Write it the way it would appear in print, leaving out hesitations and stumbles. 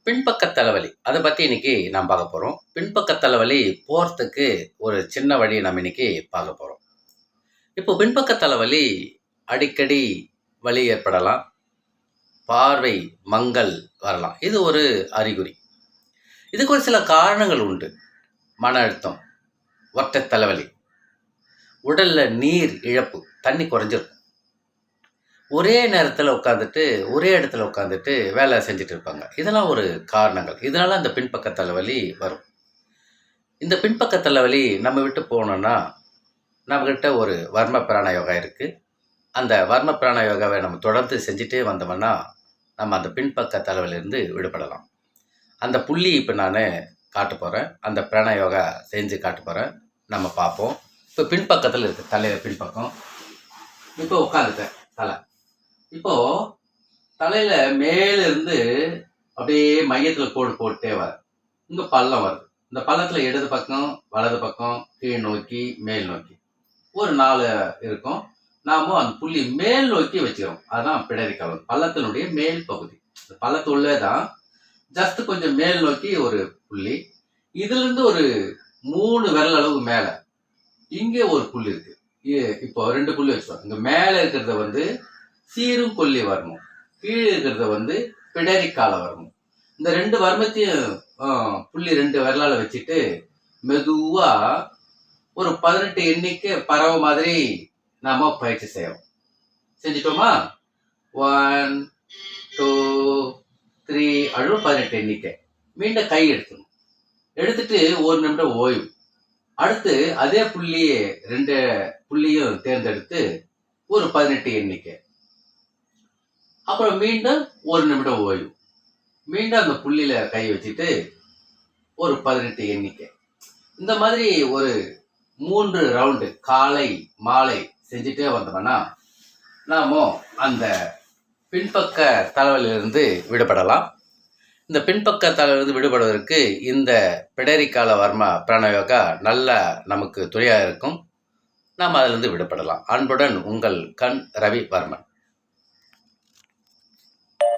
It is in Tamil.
பின்பக்க தலைவலி அதை பற்றி இன்னைக்கு நாம் பார்க்க போகிறோம். பின்பக்க தலைவலி போகிறதுக்கு ஒரு சின்ன வழி நம்ம இன்னைக்கு பார்க்க போகிறோம். இப்போ பின்பக்க தலைவலி அடிக்கடி வலி ஏற்படலாம், பார்வை மங்கல் வரலாம். இது ஒரு அறிகுறி. இதுக்கு ஒரு சில காரணங்கள் உண்டு. மன அழுத்தம், ஒற்றை தலைவலி, உடலில் நீர் இழப்பு, தண்ணி குறைஞ்சிருக்கும், ஒரே நேரத்தில் உட்காந்துட்டு ஒரே இடத்துல உட்காந்துட்டு வேலை செஞ்சுட்டு இருப்பாங்க. இதெல்லாம் ஒரு காரணங்கள். இதனால அந்த பின்பக்க தலைவலி வரும். இந்த பின்பக்க தலைவலி நம்ம விட்டு போனோம்னா நம்மக்கிட்ட ஒரு வர்ம பிராண யோகா இருக்குது. அந்த வர்ம பிராண யோகாவை நம்ம தொடர்ந்து செஞ்சுட்டே வந்தோம்னா நம்ம அந்த பின்பக்க தலைவலிருந்து விடுபடலாம். அந்த புள்ளி இப்போ நான் காட்ட போகிறேன். அந்த பிராண யோகா செஞ்சு காட்ட போகிறேன். நம்ம பார்ப்போம். இப்போ பின்பக்கத்தில் இருக்குது, தலையில் பின்பக்கம். இப்போ உட்காந்துட்டேன் தலை. இப்போது தலையில் மேலிருந்து அப்படியே மையத்தில் கோடு போட்டே வர இங்கே பள்ளம் வருது. இந்த பள்ளத்தில் இடது பக்கம் வலது பக்கம் கீழ் நோக்கி மேல் நோக்கி ஒரு 4 இருக்கும். நாம அந்த புள்ளி மேல் நோக்கி வச்சுக்கிறோம். அதுதான் பிடரி காலம், பள்ளத்தினுடைய மேல் பகுதி. இந்த பள்ளத்துள்ளே தான் ஜஸ்ட் கொஞ்சம் மேல் நோக்கி ஒரு புள்ளி. இதுலேருந்து ஒரு 3 விரல் அளவு மேலே இங்கே ஒரு புள்ளி இருக்கு. இப்போ 2 புள்ளி வச்சுக்கோம். இங்கே மேலே இருக்கிறத சீரும் கொல்லி வரணும், கீழே இருக்கிறத பிடரி கால வரணும். இந்த 2 வர்மத்தையும் புள்ளி 2 விரலால வச்சுட்டு மெதுவா ஒரு 18 எண்ணிக்கை பறவை மாதிரி நாம பயிற்சி செய்யறோம். செஞ்சிட்டோமா? 1 2 3 அழுவ 18 எண்ணிக்கை. மீண்டும் கை எடுத்துணும். எடுத்துட்டு 1 நிமிடம் ஓய்வு. அடுத்து அதே புள்ளியே 2 புள்ளியும் தேர்ந்தெடுத்து ஒரு 18 எண்ணிக்கை. அப்புறம் மீண்டும் 1 நிமிடம் ஓய்வு. மீண்டும் அந்த புள்ளியில கை வச்சுட்டு ஒரு 18 எண்ணிக்கை. இந்த மாதிரி ஒரு 3 ரவுண்டு காலை மாலை செஞ்சுட்டே வந்தோம்னா நாம அந்த பின்பக்க தலைவலியிலிருந்து விடுபடலாம். இந்த பின்பக்க தலைவலிருந்து விடுபடுவதற்கு இந்த பிடரி கால வர்ம பிராணயோகா நல்ல நமக்கு துணையாக இருக்கும். நாம் அதிலிருந்து விடுபடலாம். அன்புடன் உங்கள் கண் ரவி வர்மன்.